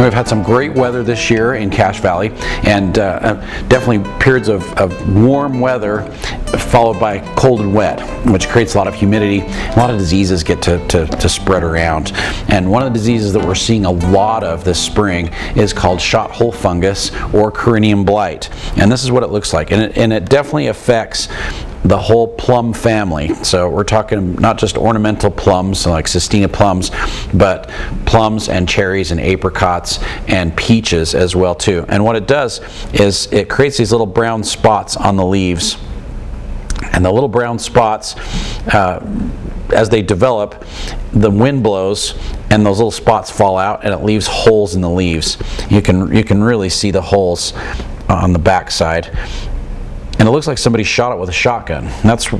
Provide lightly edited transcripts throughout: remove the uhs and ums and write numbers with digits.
we've had some great weather this year in Cache Valley, and definitely periods of warm weather followed by cold and wet, which creates a lot of humidity. A lot of diseases get to spread around. And one of the diseases that we're seeing a lot of this spring is called shot hole fungus or corinium blight. And this is what it looks like. And it definitely affects the whole plum family. So we're talking not just ornamental plums like Sistina plums, but plums and cherries and apricots and peaches as well too. And what it does is it creates these little brown spots on the leaves. And the little brown spots, as they develop, the wind blows and those little spots fall out and it leaves holes in the leaves. You can really see the holes on the back side. And it looks like somebody shot it with a shotgun. That's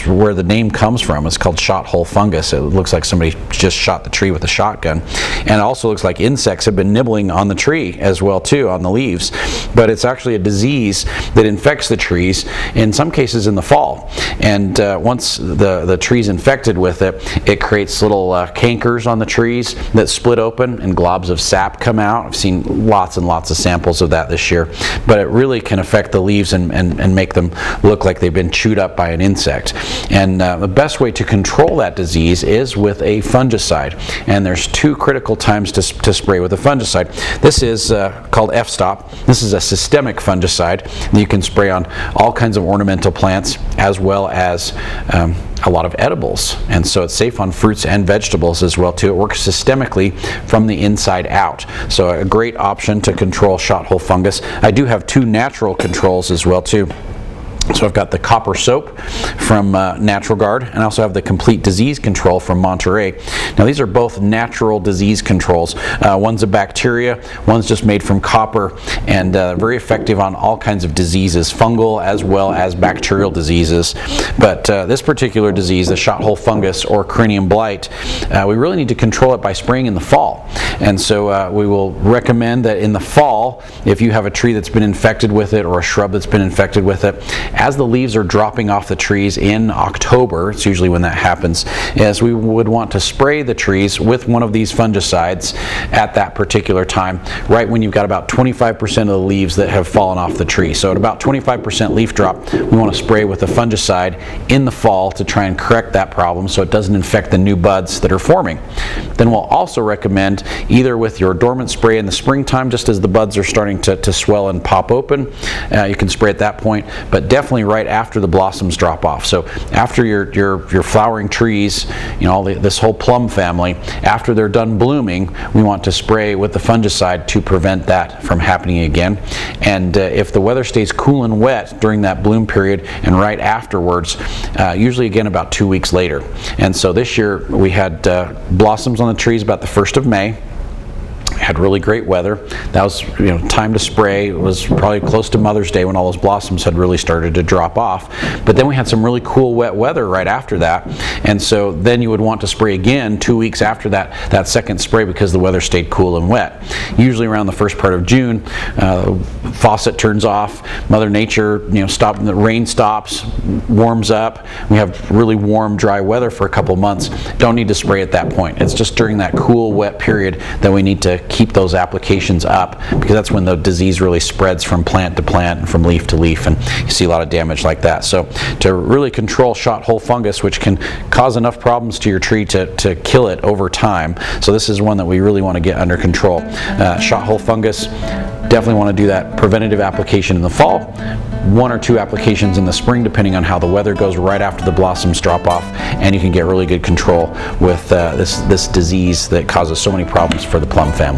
where the name comes from. It's called shot hole fungus. It looks like somebody just shot the tree with a shotgun. And it also looks like insects have been nibbling on the tree as well too, on the leaves. But it's actually a disease that infects the trees, in some cases in the fall. And once the tree's infected with it, it creates little cankers on the trees that split open and globs of sap come out. I've seen lots and lots of samples of that this year. But it really can affect the leaves and make them look like they've been chewed up by an insect. And the best way to control that disease is with a fungicide. And there's two critical times to spray with a fungicide. This is called F-stop. This is a systemic fungicide that you can spray on all kinds of ornamental plants as well as a lot of edibles. And so it's safe on fruits and vegetables as well too. It works systemically from the inside out. So a great option to control shot hole fungus. I do have two natural controls as well too. So I've got the copper soap from Natural Guard, and I also have the complete disease control from Monterey. Now these are both natural disease controls. One's a bacteria, one's just made from copper, and very effective on all kinds of diseases, fungal as well as bacterial diseases. But this particular disease, the shot hole fungus or corinium blight, we really need to control it by spraying in the fall. And so we will recommend that in the fall, if you have a tree that's been infected with it or a shrub that's been infected with it, as the leaves are dropping off the trees in October, it's usually when that happens, is we would want to spray the trees with one of these fungicides at that particular time, right when you've got about 25% of the leaves that have fallen off the tree. So at about 25% leaf drop, we want to spray with a fungicide in the fall to try and correct that problem so it doesn't infect the new buds that are forming. Then we'll also recommend either with your dormant spray in the springtime, just as the buds are starting to swell and pop open, you can spray at that point, but definitely right after the blossoms drop off. So after your flowering trees, you know, this whole plum family, after they're done blooming, we want to spray with the fungicide to prevent that from happening again. And if the weather stays cool and wet during that bloom period and right afterwards, usually again about 2 weeks later. And so this year we had blossoms on the trees about the 1st of May. Had really great weather. That was, time to spray. It was probably close to Mother's Day when all those blossoms had really started to drop off. But then we had some really cool wet weather right after that, and so then you would want to spray again 2 weeks after that second spray because the weather stayed cool and wet. Usually around the first part of June, faucet turns off. Mother Nature, the rain stops, warms up. We have really warm, dry weather for a couple months. Don't need to spray at that point. It's just during that cool, wet period that we need to keep those applications up, because that's when the disease really spreads from plant to plant and from leaf to leaf, and you see a lot of damage like that. So to really control shot hole fungus, which can cause enough problems to your tree to kill it over time, so this is one that we really want to get under control. Shot hole fungus, definitely want to do that preventative application in the fall, 1 or 2 applications in the spring depending on how the weather goes right after the blossoms drop off, and you can get really good control with this disease that causes so many problems for the plum family.